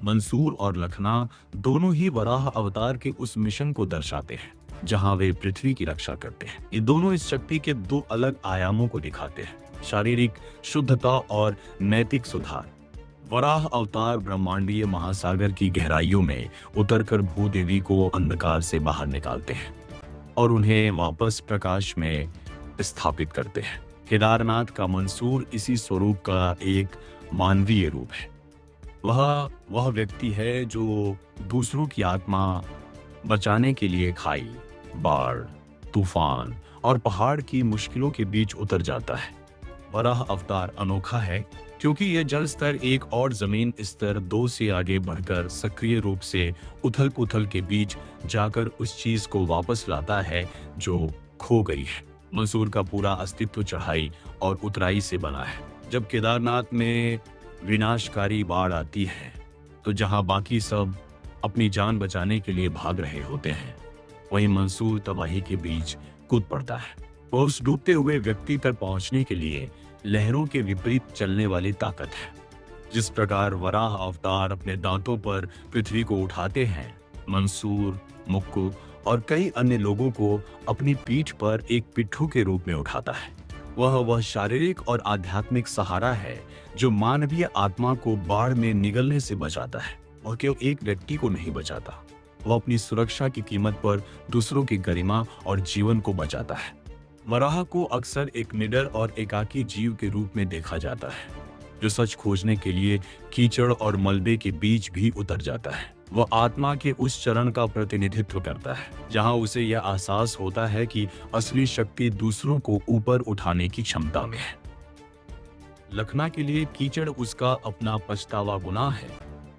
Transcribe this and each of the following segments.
मंसूर और लखना दोनों ही वराह अवतार के उस मिशन को दर्शाते हैं जहां वे पृथ्वी की रक्षा करते हैं। ये दोनों इस शक्ति के दो अलग आयामों को दिखाते हैं, शारीरिक शुद्धता और नैतिक सुधार। वराह अवतार ब्रह्मांडीय महासागर की गहराइयों में उतरकर भूदेवी को अंधकार से बाहर निकालते हैं और उन्हें वापस प्रकाश में स्थापित करते हैं। केदारनाथ का मंसूर इसी स्वरूप का एक मानवीय रूप है। वह व्यक्ति है जो दूसरों की आत्मा बचाने के लिए खाई, बाढ़, तूफान और पहाड़ की मुश्किलों के बीच उतर जाता है। वराह अवतार अनोखा है क्योंकि यह जल स्तर 1 और जमीन स्तर 2 से आगे बढ़कर सक्रिय रूप से उथल पुथल के बीच जाकर उस चीज को वापस लाता है जो खो गई है। मंसूर का पूरा अस्तित्व चढ़ाई और उतराई से बना है। जब केदारनाथ में विनाशकारी बाढ़ आती है तो जहां बाकी सब अपनी जान बचाने के लिए भाग रहे होते हैं, वहीं मंसूर तबाही के बीच कूद पड़ता है। वह उस डूबते हुए व्यक्ति तक पहुंचने के लिए लहरों के विपरीत चलने वाली ताकत है। जिस प्रकार वराह अवतार अपने दांतों पर पृथ्वी को उठाते हैं, मंसूर, मुक्कू और कई अन्य लोगों को अपनी पीठ पर एक पिट्ठू के रूप में उठाता है। वह शारीरिक और आध्यात्मिक सहारा है जो मानवीय आत्मा को बाढ़ में निगलने से बचाता है और केवल एक व्यक्ति को नहीं बचाता, वह अपनी सुरक्षा की कीमत पर दूसरों की गरिमा और जीवन को बचाता है। वराह को अक्सर एक निडर और एकाकी जीव के रूप में देखा जाता है जो सच खोजने के लिए कीचड़ और मलबे के बीच भी उतर जाता है। वह आत्मा के उस चरण का प्रतिनिधित्व करता है जहां उसे यह एहसास होता है कि असली शक्ति दूसरों को ऊपर उठाने की क्षमता में है। लखना के लिए कीचड़ उसका अपना पछतावा गुनाह है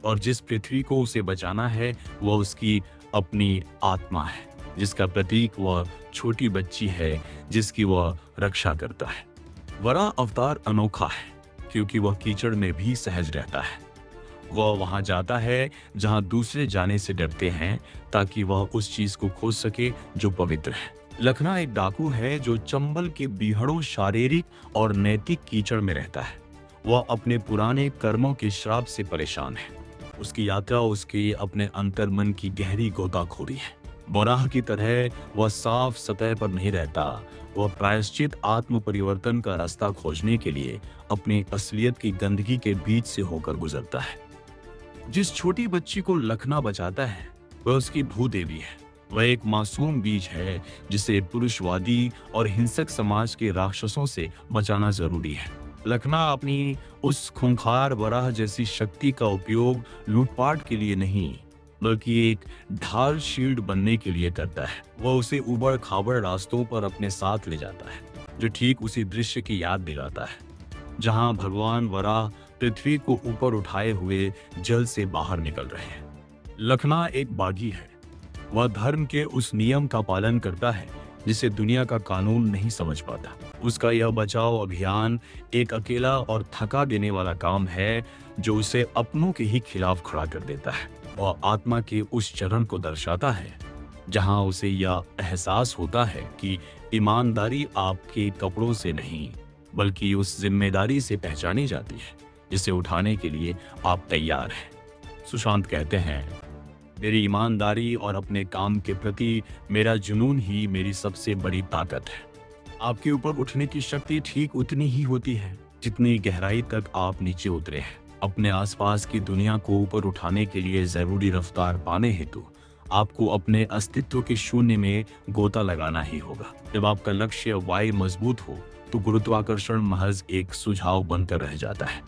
और जिस पृथ्वी को उसे बचाना है वह उसकी अपनी आत्मा है, जिसका प्रतीक वह छोटी बच्ची है जिसकी वह रक्षा करता है। वराह अवतार अनोखा है क्योंकि वह कीचड़ में भी सहज रहता है। वह वहां जाता है जहां दूसरे जाने से डरते हैं ताकि वह उस चीज को खोज सके जो पवित्र है। लखना एक डाकू है जो चंबल के बीहड़ों शारीरिक और नैतिक कीचड़ में रहता है। वह अपने पुराने कर्मों के श्राप से परेशान है। उसकी यात्रा उसके अपने अंतर्मन की गहरी गोताखोरी है। वराह की तरह वह साफ सतह पर नहीं रहता, वह प्रायश्चित आत्म परिवर्तन का रास्ता खोजने के लिए अपनी असलियत की गंदगी के बीच से होकर गुजरता है। जिस छोटी बच्ची को लखना बचाता है वह उसकी भूदेवी है। वह एक मासूम बीज है जिसे पुरुषवादी और हिंसक समाज के राक्षसों से बचाना जरूरी है। लखना अपनी उस खूंखार वराह जैसी शक्ति का उपयोग लूटपाट के लिए नहीं बल्कि एक ढाल शील्ड बनने के लिए करता है। वह उसे उबड़ खाबड़ रास्तों पर अपने साथ ले जाता है जो ठीक उसी दृश्य की याद दिलाता है जहां भगवान वराह पृथ्वी को ऊपर उठाए हुए जल से बाहर निकल रहे हैं। लखना एक बागी है। वह धर्म के उस नियम का पालन करता है जिसे दुनिया का कानून नहीं समझ पाता। उसका यह बचाव अभियान एक अकेला और थका देने वाला काम है जो उसे अपनों के ही खिलाफ खड़ा कर देता है। वह आत्मा के उस चरण को दर्शाता है जहां उसे यह एहसास होता है कि ईमानदारी आपके कपड़ों से नहीं बल्कि उस जिम्मेदारी से पहचानी जाती है जिसे उठाने के लिए आप तैयार हैं। सुशांत कहते हैं, मेरी ईमानदारी और अपने काम के प्रति मेरा जुनून ही मेरी सबसे बड़ी ताकत है। आपके ऊपर उठने की शक्ति ठीक उतनी ही होती है जितनी गहराई तक आप नीचे उतरे हैं। अपने आसपास की दुनिया को ऊपर उठाने के लिए जरूरी रफ्तार पाने हेतु आपको अपने अस्तित्व के शून्य में गोता लगाना ही होगा। जब आपका लक्ष्य वाई मजबूत हो तो गुरुत्वाकर्षण महज एक सुझाव बनकर रह जाता है।